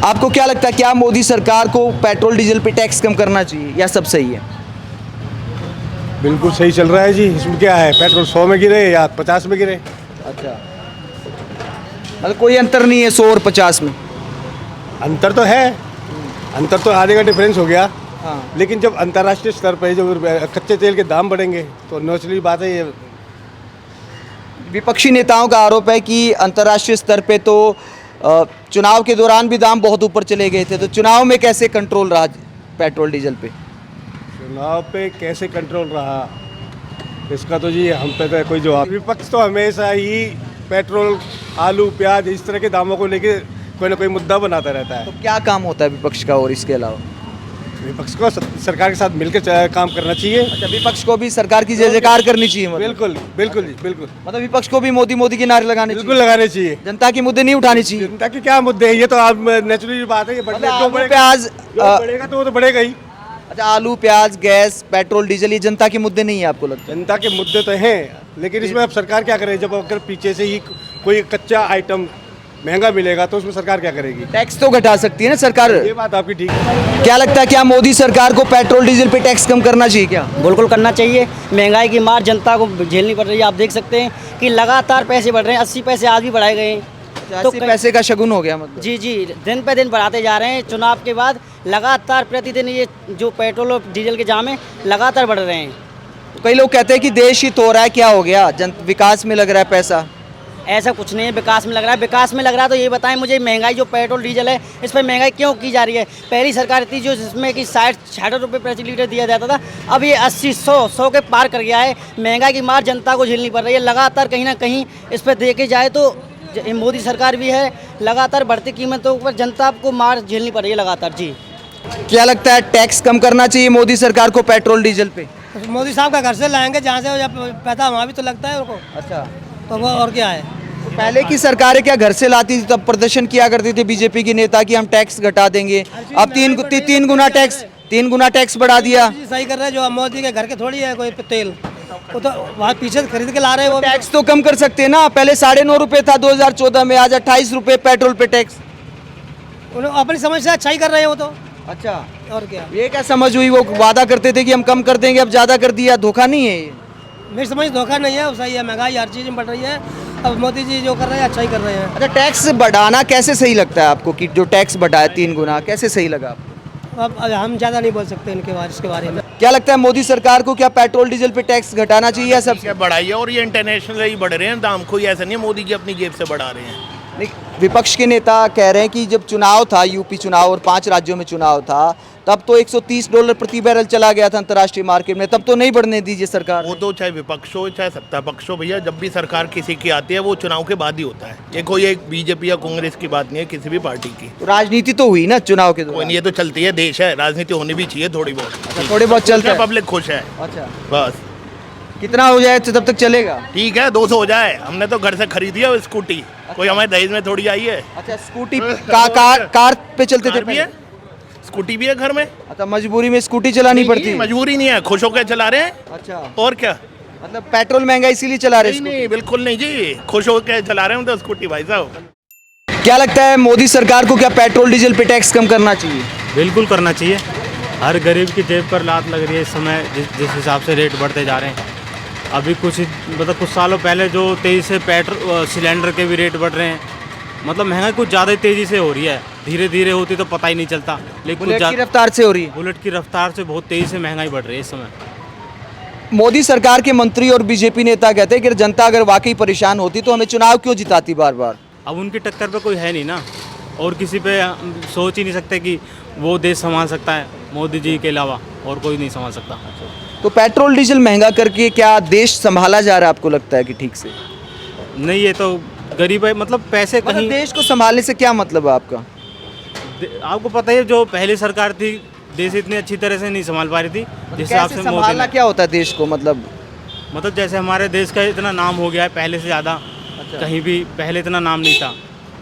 आपको क्या लगता है, क्या मोदी सरकार को पेट्रोल डीजल पे टैक्स कम करना चाहिए या सब सही है? बिल्कुल सही चल रहा है जी। इसमें क्या है, पेट्रोल 100 में गिरे या 50 में गिरे। अच्छा, मतलब कोई अंतर नहीं है 100 और 50 में? अंतर तो है, अंतर तो आधे का डिफरेंस हो गया। हाँ। लेकिन जब अंतर्राष्ट्रीय स्तर पर जब कच्चे तेल के दाम बढ़ेंगे तो नेचुरली बात है ये। विपक्षी नेताओं का आरोप है कि अंतर्राष्ट्रीय स्तर पे तो चुनाव के दौरान भी दाम बहुत ऊपर चले गए थे, तो चुनाव में कैसे कंट्रोल रहा पेट्रोल डीजल पे? चुनाव पे कैसे कंट्रोल रहा, इसका तो जी हम पे तो कोई जवाब। विपक्ष तो हमेशा ही पेट्रोल, आलू, प्याज इस तरह के दामों को लेके कोई ना कोई मुद्दा बनाता रहता है। तो क्या काम होता है विपक्ष का और इसके अलावा? विपक्ष को सरकार के साथ मिलकर काम करना चाहिए। अच्छा, विपक्ष को भी सरकार की जय जयकार करनी चाहिए मतलब? बिल्कुल बिल्कुल जी, बिल्कुल। मतलब विपक्ष को भी मोदी मोदी के नारे लगाने बिल्कुल चाहिए, लगाने चाहिए। जनता के मुद्दे नहीं उठाने चाहिए। जनता के क्या मुद्दे हैं, ये तो आप नेचुरली बात है। ये मतलब जो आलू बढ़ेगा, प्याज जो बढ़ेगा तो वो तो बढ़ेगा ही। अच्छा, आलू प्याज गैस पेट्रोल डीजल ये जनता के मुद्दे नहीं है आपको लगता है? जनता के मुद्दे तो हैं, लेकिन इसमें अब सरकार क्या करे? जब अगर पीछे से ही कोई कच्चा आइटम महंगा मिलेगा तो उसमें सरकार क्या करेगी? टैक्स तो घटा सकती है ना सरकार। ये बात आपकी ठीक है। क्या लगता है, क्या मोदी सरकार को पेट्रोल डीजल पे टैक्स कम करना चाहिए क्या? बिल्कुल करना चाहिए। महंगाई की मार जनता को झेलनी पड़ रही है। आप देख सकते हैं कि लगातार पैसे बढ़ रहे हैं, 80 पैसे आज भी बढ़ाए गए हैं। तो पैसे का शगुन हो गया मतलब? जी जी, दिन पे दिन बढ़ाते जा रहे हैं। चुनाव के बाद लगातार प्रतिदिन ये जो पेट्रोल और डीजल के दाम हैं लगातार बढ़ रहे हैं। तो कई लोग कहते हैं कि देश ही तो रहा है, क्या हो गया, विकास में लग रहा है पैसा? ऐसा कुछ नहीं है, विकास में लग रहा है। विकास में लग रहा है तो ये बताएं मुझे, महंगाई जो पेट्रोल डीजल है इस पर महंगाई क्यों की जा रही है? पहली सरकार थी जो जिसमें कि 60 रुपये प्रति लीटर दिया जाता था, अब ये 80 100 के पार कर गया है। महंगाई की मार जनता को झेलनी पड़ रही है लगातार। कहीं ना कहीं इस पर देखे जाए तो मोदी सरकार भी है, लगातार बढ़ती कीमतों पर जनता को मार झेलनी पड़ रही है लगातार। जी, क्या लगता है, टैक्स कम करना चाहिए मोदी सरकार को पेट्रोल डीजल पे? मोदी साहब का घर से लाएंगे, जहाँ से पैसा वहाँ भी तो लगता है उनको। अच्छा, तो वो और क्या है? तो पहले की सरकारें क्या घर से लाती थी तब प्रदर्शन किया करते थे बीजेपी के नेता कि हम टैक्स घटा देंगे, अब तीन गुना टैक्स बढ़ा दिया। सही कर रहे हैं, जो मोदी के घर के थोड़ी है कोई तेल, वो तो वहाँ पीछे से खरीद के ला रहे हैं। वो टैक्स तो कम कर सकते हैं ना, पहले 9.5 रुपए था 2014 में, आज 28 रुपए पेट्रोल पे टैक्स। उन्हें अपनी समझ से अच्छा ही कर रहे हैं वो तो। अच्छा, और क्या? ये क्या समझ हुई, वो वादा करते थे कि हम कम कर देंगे, अब ज्यादा कर दिया, धोखा नहीं है ये? मेरी समझ धोखा नहीं है, सही है। महंगाई हर चीज़ में बढ़ रही है, अब मोदी जी जो कर रहे हैं अच्छा ही कर रहे हैं। अच्छा, टैक्स बढ़ाना कैसे सही लगता है आपको कि जो टैक्स बढ़ाया 3 गुना, कैसे सही लगा आपको? अब हम ज़्यादा नहीं बोल सकते इसके बारे में। क्या लगता है मोदी सरकार को, क्या पेट्रोल डीजल पे टैक्स घटाना चाहिए या सब? बढ़ाई है, और ये इंटरनेशनल ही बढ़ रहे हैं दाम, कोई ऐसा नहीं है मोदी जी अपनी जेब से बढ़ा रहे हैं। नहीं, विपक्ष के नेता कह रहे हैं कि जब चुनाव था, यूपी चुनाव और 5 राज्यों में चुनाव था, तब तो $130 प्रति बैरल चला गया था अंतर्राष्ट्रीय मार्केट में, तब तो नहीं बढ़ने दीजिए सरकार। वो तो चाहे विपक्ष हो चाहे सत्ता पक्ष हो भैया, जब भी सरकार किसी की आती है वो चुनाव के बाद ही होता है। ये कोई एक बीजेपी या कांग्रेस की बात नहीं है, किसी भी पार्टी की। तो राजनीति तो हुई ना चुनाव के कोई दौरान? नहीं, ये तो चलती है, देश है, राजनीति होनी भी चाहिए थोड़ी बहुत। थोड़ी बहुत चलता है, पब्लिक खुश है अच्छा, बस। कितना हो जाए तो तब तक चलेगा? ठीक है, 200 हो जाए। हमने तो घर से खरीदी है वो स्कूटी, कोई हमारे दहेज में थोड़ी आई है। अच्छा, स्कूटी कार पे चलते थे कार भी है, स्कूटी भी है घर में। अच्छा, मजबूरी में स्कूटी चलानी पड़ती है? मजबूरी नहीं है, खुश होकर चला रहे हैं। अच्छा, और क्या, मतलब पेट्रोल महंगा इसीलिए चला रहे हैं? नहीं बिल्कुल नहीं जी, खुश होकर चला रहे हैं तो स्कूटी भाई साहब। क्या लगता है मोदी सरकार को, क्या पेट्रोल डीजल पे टैक्स कम करना चाहिए? बिल्कुल करना चाहिए। हर गरीब की जेब पर लात लग रही है इस समय, जिस हिसाब से रेट बढ़ते जा रहे हैं। अभी कुछ सालों पहले जो तेज़ी से पेट्रोल सिलेंडर के भी रेट बढ़ रहे हैं, मतलब महंगाई कुछ ज़्यादा तेज़ी से हो रही है। धीरे धीरे होती तो पता ही नहीं चलता, लेकिन बुलेट की रफ्तार से हो रही है। बुलेट की रफ्तार से बहुत तेज़ी से महंगाई बढ़ रही है इस समय। मोदी सरकार के मंत्री और बीजेपी नेता कहते हैं कि जनता अगर वाकई परेशान होती तो हमें चुनाव क्यों जिताती बार बार? अब उनकी टक्कर पे कोई है नहीं ना, और किसी पे सोच ही नहीं सकते कि वो देश संभाल सकता है, मोदी जी के अलावा और कोई नहीं संभाल सकता। तो पेट्रोल डीजल महंगा करके क्या देश संभाला जा रहा है आपको लगता है कि ठीक से? नहीं, ये तो गरीब है, मतलब पैसे मतलब कहीं। देश को संभालने से क्या मतलब है आपका? आपको पता है जो पहली सरकार थी, देश इतनी अच्छी तरह से नहीं संभाल पा रही थी जिस हिसाब से मोदी संभालना ने। क्या होता है देश को, मतलब जैसे हमारे देश का इतना नाम हो गया है पहले से ज़्यादा। अच्छा। कहीं भी पहले इतना नाम नहीं था।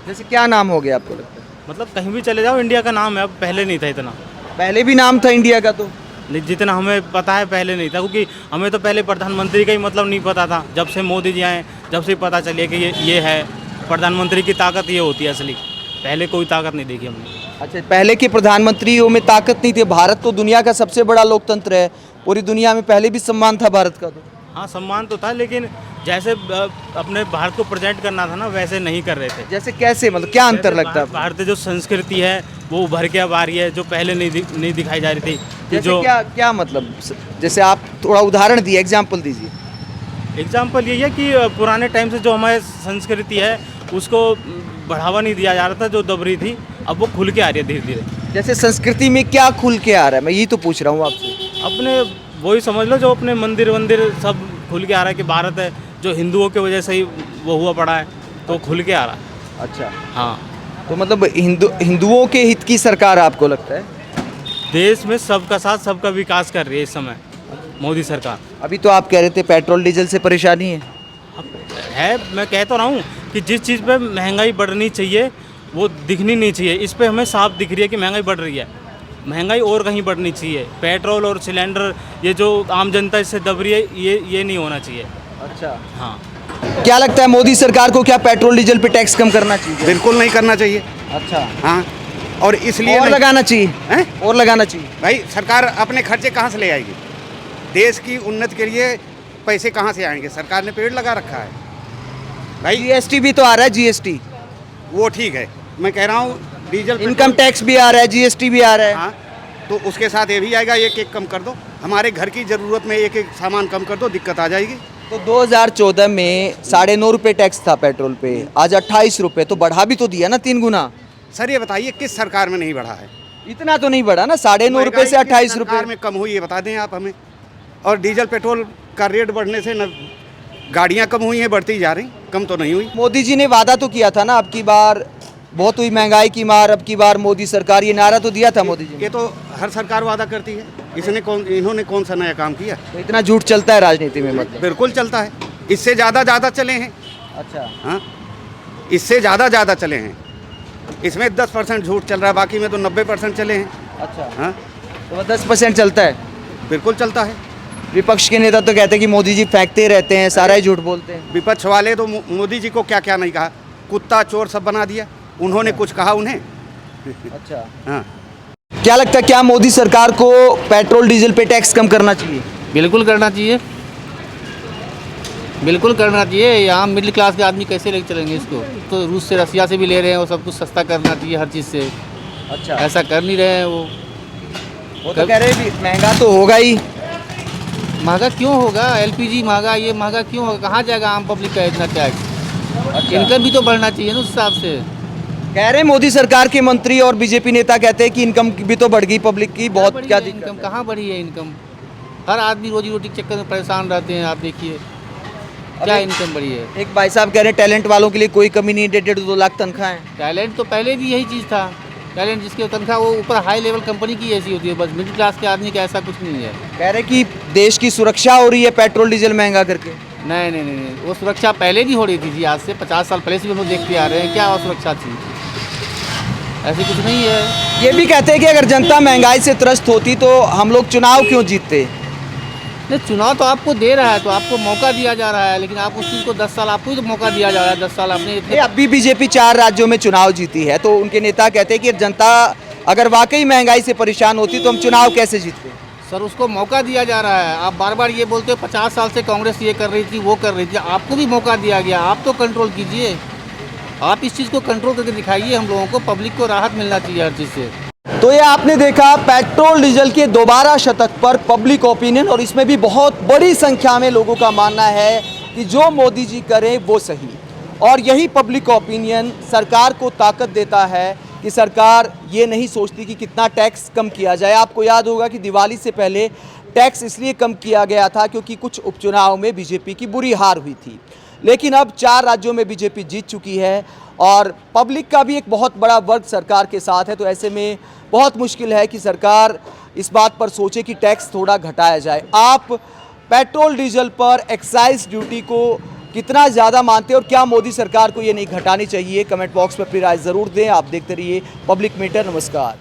जैसे क्या नाम हो गया आपको लगता है? मतलब कहीं भी चले जाओ इंडिया का नाम है, अब पहले नहीं था इतना। पहले भी नाम था इंडिया का, तो जितना हमें पता है पहले नहीं था, क्योंकि हमें तो पहले प्रधानमंत्री का ही मतलब नहीं पता था। जब से मोदी जी आए, जब से पता चलिए कि ये है प्रधानमंत्री की ताकत, ये होती है असली। पहले कोई ताकत नहीं देखी हमने। अच्छा, पहले के प्रधानमंत्रियों में ताकत नहीं थी। भारत तो दुनिया का सबसे बड़ा लोकतंत्र है, पूरी दुनिया में पहले भी सम्मान था भारत का। तो हाँ, सम्मान तो था, लेकिन जैसे अपने भारत को प्रेजेंट करना था ना, वैसे नहीं कर रहे थे। जैसे कैसे, मतलब क्या अंतर लगता है? भारतीय जो संस्कृति है वो उभर के अब आ रही है, जो पहले नहीं दिखाई जा रही थी। कि जैसे जो क्या क्या मतलब, जैसे आप थोड़ा उदाहरण दिए, एग्जाम्पल दीजिए। एग्जाम्पल यही है कि पुराने टाइम से जो हमारी संस्कृति है उसको बढ़ावा नहीं दिया जा रहा था, जो दब रही थी, अब वो खुल के आ रही है धीरे धीरे। जैसे संस्कृति में क्या खुल के आ रहा है, मैं यही तो पूछ रहा हूँ आपसे। अपने वही समझ लो, जो अपने मंदिर सब खुल के आ रहा है कि भारत है, जो हिंदुओं की वजह से ही वो हुआ पड़ा है, तो खुल के आ रहा है। अच्छा, हाँ, तो मतलब हिंदुओं के हित की सरकार आपको लगता है? देश में सबका साथ सबका विकास कर रही है इस समय मोदी सरकार। अभी तो आप कह रहे थे पेट्रोल डीजल से परेशानी है। मैं कह तो रहा हूँ कि जिस चीज़ पे महंगाई बढ़नी चाहिए वो दिखनी नहीं चाहिए। इस पे हमें साफ दिख रही है कि महंगाई बढ़ रही है। महंगाई और कहीं बढ़नी चाहिए। पेट्रोल और सिलेंडर, ये जो आम जनता इससे दब रही है, ये नहीं होना चाहिए। अच्छा, हाँ, क्या लगता है मोदी सरकार को, क्या पेट्रोल डीजल पे टैक्स कम करना चाहिए? बिल्कुल नहीं करना चाहिए। अच्छा, हाँ, और इसलिए और नहीं- लगाना चाहिए हैं? और लगाना चाहिए। भाई सरकार अपने खर्चे कहाँ से ले आएगी? देश की उन्नति के लिए पैसे कहाँ से आएंगे? सरकार ने पेड़ लगा रखा है भाई। जीएसटी भी तो आ रहा है, जीएसटी, वो ठीक है, मैं कह रहा हूँ डीजल इनकम टैक्स भी आ रहा है, जीएसटी भी आ रहा है। हाँ, तो उसके साथ ये भी आएगा। एक एक कम कर दो, हमारे घर की ज़रूरत में एक एक सामान कम कर दो, दिक्कत आ जाएगी। तो 2014 में 9.5 रुपये टैक्स था पेट्रोल पे, आज 28 रुपये, तो बढ़ा भी तो दिया ना 3 गुना। सर ये बताइए किस सरकार में नहीं बढ़ा है? इतना तो नहीं बढ़ा ना, 9.5 रुपये से 28 सरकार रुपये। में कम हुई है बता दें आप हमें। और डीजल पेट्रोल का रेट बढ़ने से न गाड़ियाँ कम हुई हैं, बढ़ती जा रही, कम तो नहीं हुई। मोदी जी ने वादा तो किया था ना, अब की बार बहुत हुई महंगाई की मार, अब की बार मोदी सरकार, ये नारा तो दिया था मोदी जी ने। ये तो हर सरकार वादा करती है। इन्होंने कौन सा नया काम किया? तो इतना झूठ चलता है राजनीति में, मतलब? बिल्कुल चलता है, इससे ज़्यादा चले हैं। अच्छा, हाँ, इससे ज़्यादा चले हैं। इसमें 10% झूठ चल रहा है, बाकी में तो 90% चले हैं। अच्छा, हाँ, तो 10% चलता है। बिल्कुल चलता है। विपक्ष के नेता तो कहते हैं कि मोदी जी फेंकते रहते हैं, सारा ही झूठ बोलते हैं। विपक्ष वाले तो मोदी जी को क्या क्या नहीं कहा, कुत्ता चोर सब बना दिया। उन्होंने कुछ कहा उन्हें? अच्छा, हाँ, क्या लगता है, क्या मोदी सरकार को पेट्रोल डीजल पे टैक्स कम करना चाहिए? बिल्कुल करना चाहिए, बिल्कुल करना चाहिए। यहाँ मिडिल क्लास के आदमी कैसे लेके चलेंगे इसको? तो रूस से रसिया से भी ले रहे हैं, वो सब कुछ सस्ता करना चाहिए हर चीज़ से। अच्छा, ऐसा कर नहीं रहे हैं वो तो कह रहे हैं भी महंगा तो होगा ही। महंगा क्यों होगा? एलपीजी महंगा, ये महंगा क्यों होगा? कहाँ जाएगा आम पब्लिक का इतना टैक्स? इनकम भी तो बढ़ना चाहिए ना उस हिसाब से। कह रहे हैं मोदी सरकार के मंत्री और बीजेपी नेता कहते हैं कि इनकम भी तो बढ़ गई पब्लिक की, बहुत बढ़ी क्या है दिक्कत इनकम? है? कहाँ बढ़ी है इनकम? हर आदमी रोजी रोटी के चक्कर में परेशान रहते हैं। आप देखिए क्या अभी- इनकम बढ़ी है। एक भाई साहब कह रहे हैं टैलेंट वालों के लिए कोई कमी नहीं, 1.5-2 लाख तनख्वाह है। टैलेंट तो पहले भी यही चीज़ था। टैलेंट जिसकी तनख्वाह वो ऊपर हाई लेवल कंपनी की ऐसी होती है, बस मिडिल क्लास के आदमी का ऐसा कुछ नहीं है। कह रहे कि देश की सुरक्षा हो रही है पेट्रोल डीजल महंगा करके। नहीं, वो सुरक्षा पहले भी हो रही थी जी। आज से 50 साल पहले से भी हम लोग देखते आ रहे हैं। क्या सुरक्षा थी? ऐसी कुछ नहीं है। ये भी कहते हैं कि अगर जनता महंगाई से त्रस्त होती तो हम लोग चुनाव क्यों जीतते? नहीं, चुनाव तो आपको दे रहा है, तो आपको मौका दिया जा रहा है, लेकिन आप उस चीज़ को 10 साल आपको ही तो मौका दिया जा रहा है। 10 साल आपने ये अब भी बीजेपी 4 राज्यों में चुनाव जीती है, तो उनके नेता कहते हैं कि जनता अगर वाकई महंगाई से परेशान होती तो हम चुनाव कैसे जीतते? सर उसको मौका दिया जा रहा है। आप बार बार ये बोलते हो 50 साल से कांग्रेस ये कर रही थी, वो कर रही थी। आपको भी मौका दिया गया, आप तो कंट्रोल कीजिए। आप इस चीज़ को कंट्रोल करके दिखाइए हम लोगों को। पब्लिक को राहत मिलना चाहिए हर चीज़ से। तो ये आपने देखा पेट्रोल डीजल के दोबारा शतक पर पब्लिक ओपिनियन, और इसमें भी बहुत बड़ी संख्या में लोगों का मानना है कि जो मोदी जी करें वो सही। और यही पब्लिक ओपिनियन सरकार को ताकत देता है कि सरकार ये नहीं सोचती कि कितना टैक्स कम किया जाए। आपको याद होगा कि दिवाली से पहले टैक्स इसलिए कम किया गया था क्योंकि कुछ उपचुनाव में बीजेपी की बुरी हार हुई थी, लेकिन अब 4 राज्यों में बीजेपी जीत चुकी है और पब्लिक का भी एक बहुत बड़ा वर्ग सरकार के साथ है। तो ऐसे में बहुत मुश्किल है कि सरकार इस बात पर सोचे कि टैक्स थोड़ा घटाया जाए। आप पेट्रोल डीजल पर एक्साइज ड्यूटी को कितना ज़्यादा मानते हैं और क्या मोदी सरकार को ये नहीं घटानी चाहिए? कमेंट बॉक्स में अपनी राय ज़रूर दें। आप देखते रहिए पब्लिक मीटर। नमस्कार।